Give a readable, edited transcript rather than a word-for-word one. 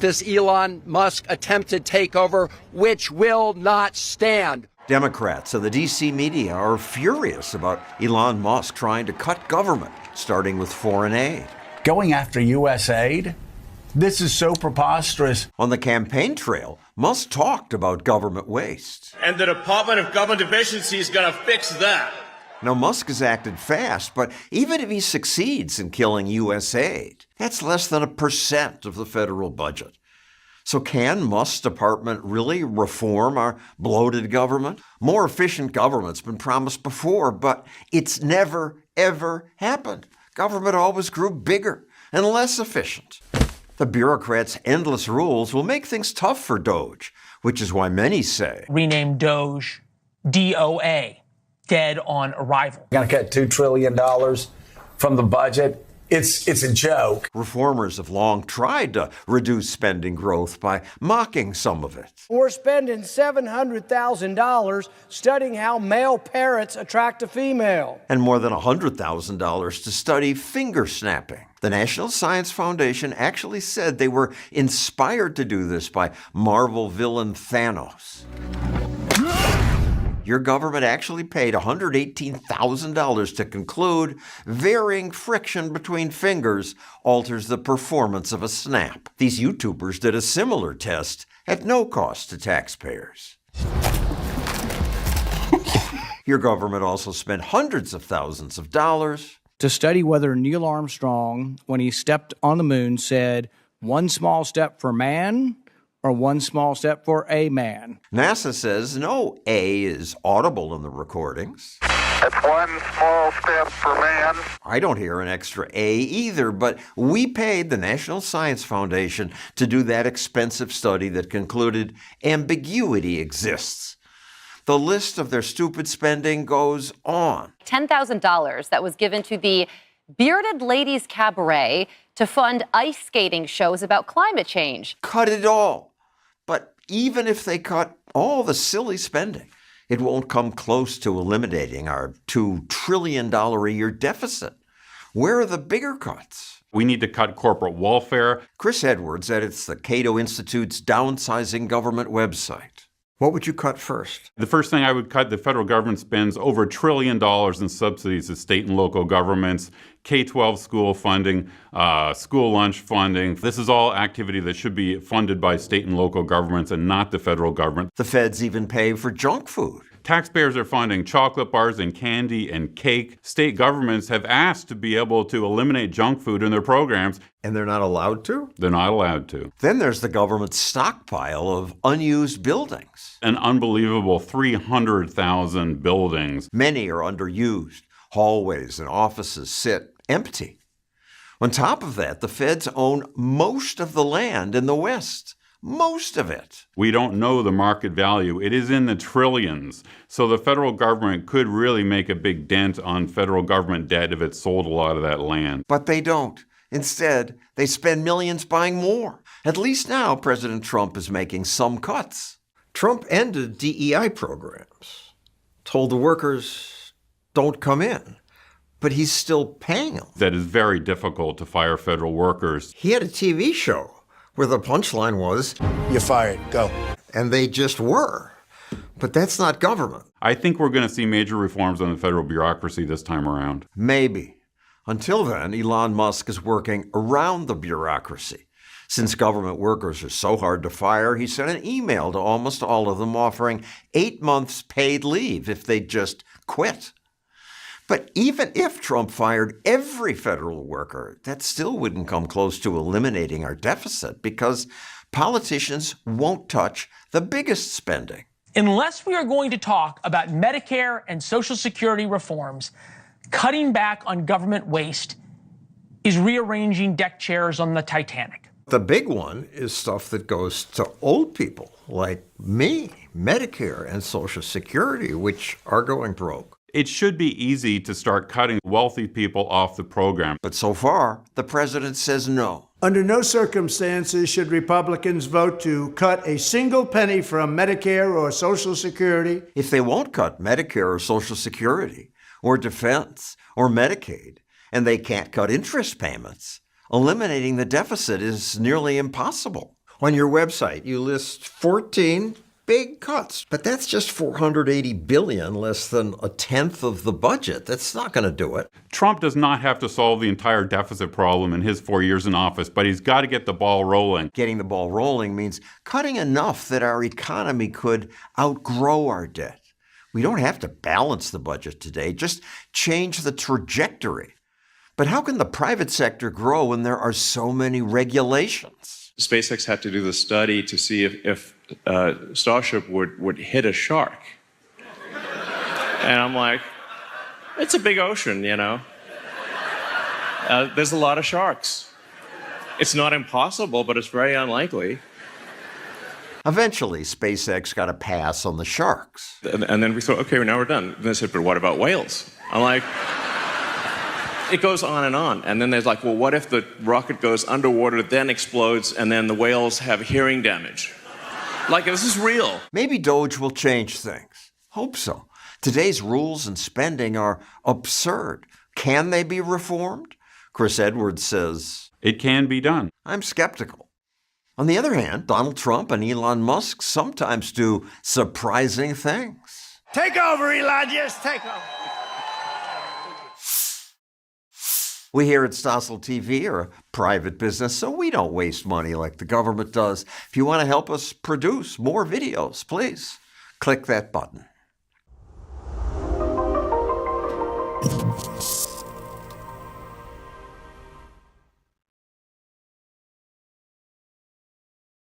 this Elon Musk attempted takeover, which will not stand. Democrats and the D.C. media are furious about Elon Musk trying to cut government, starting with foreign aid. Going after U.S. aid? This is so preposterous. On the campaign trail, Musk talked about government waste. And the Department of Government Efficiency is going to fix that. Now, Musk has acted fast, but even if he succeeds in killing U.S. aid, that's less than 1% of the federal budget. So can Musk's department really reform our bloated government? More efficient government's been promised before, but it's never, ever happened. Government always grew bigger and less efficient. The bureaucrats' endless rules will make things tough for Doge, which is why many say, rename Doge DOA. Dead on arrival. Going to cut $2 trillion from the budget. It's a joke. Reformers have long tried to reduce spending growth by mocking some of it. We're spending $700,000 studying how male parrots attract a female. And more than $100,000 to study finger snapping. The National Science Foundation actually said they were inspired to do this by Marvel villain Thanos. Your government actually paid $118,000 to conclude varying friction between fingers alters the performance of a snap. These YouTubers did a similar test at no cost to taxpayers. Your government also spent hundreds of thousands of dollars to study whether Neil Armstrong, when he stepped on the moon, said, "One small step for man," or "one small step for a man." NASA says no A is audible in the recordings. It's one small step for man. I don't hear an extra A either, but we paid the National Science Foundation to do that expensive study that concluded ambiguity exists. The list of their stupid spending goes on. $10,000 that was given to the Bearded Ladies Cabaret to fund ice skating shows about climate change. Cut it all. But even if they cut all the silly spending, it won't come close to eliminating our $2 trillion a year deficit. Where are the bigger cuts? We need to cut corporate welfare. Chris Edwards edits the Cato Institute's Downsizing Government website. What would you cut first? The first thing I would cut, the federal government spends over $1 trillion in subsidies to state and local governments, K-12 school funding, school lunch funding. This is all activity that should be funded by state and local governments and not the federal government. The feds even pay for junk food. Taxpayers are funding chocolate bars and candy and cake. State governments have asked to be able to eliminate junk food in their programs. And they're not allowed to? They're not allowed to. Then there's the government's stockpile of unused buildings. An unbelievable 300,000 buildings. Many are underused. Hallways and offices sit empty. On top of that, the feds own most of the land in the West. Most of it. We don't know the market value. It is in the trillions. So the federal government could really make a big dent on federal government debt if it sold a lot of that land. But they don't. Instead, they spend millions buying more. At least now, President Trump is making some cuts. Trump ended DEI programs, told the workers, don't come in. But he's still paying them. That is very difficult to fire federal workers. He had a TV show where the punchline was, "You're fired, go." And they just were. But that's not government. I think we're going to see major reforms on the federal bureaucracy this time around. Maybe. Until then, Elon Musk is working around the bureaucracy. Since government workers are so hard to fire, he sent an email to almost all of them offering 8 months paid leave if they just quit. But even if Trump fired every federal worker, that still wouldn't come close to eliminating our deficit because politicians won't touch the biggest spending. Unless we are going to talk about Medicare and Social Security reforms, cutting back on government waste is rearranging deck chairs on the Titanic. The big one is stuff that goes to old people like me, Medicare and Social Security, which are going broke. It should be easy to start cutting wealthy people off the program. But so far, the president says no. Under no circumstances should Republicans vote to cut a single penny from Medicare or Social Security. If they won't cut Medicare or Social Security, or defense, or Medicaid, and they can't cut interest payments, eliminating the deficit is nearly impossible. On your website, you list 14 big cuts, but that's just $480 billion, less than a tenth of the budget. That's not going to do it. Trump does not have to solve the entire deficit problem in his 4 years in office, but he's got to get the ball rolling. Getting the ball rolling means cutting enough that our economy could outgrow our debt. We don't have to balance the budget today, just change the trajectory. But how can the private sector grow when there are so many regulations? SpaceX had to do the study to see if Starship would hit a shark. And I'm like, it's a big ocean, you know. There's a lot of sharks. It's not impossible, but it's very unlikely. Eventually, SpaceX got a pass on the sharks. And then we thought, okay, now we're done. And they said, but what about whales? I'm like, it goes on. And then there's like, well, what if the rocket goes underwater, then explodes, and then the whales have hearing damage? Like, this is real. Maybe Doge will change things. Hope so. Today's rules and spending are absurd. Can they be reformed? Chris Edwards says, it can be done. I'm skeptical. On the other hand, Donald Trump and Elon Musk sometimes do surprising things. Take over, Elon. Just take over. We here at Stossel TV are a private business, so we don't waste money like the government does. If you want to help us produce more videos, please click that button.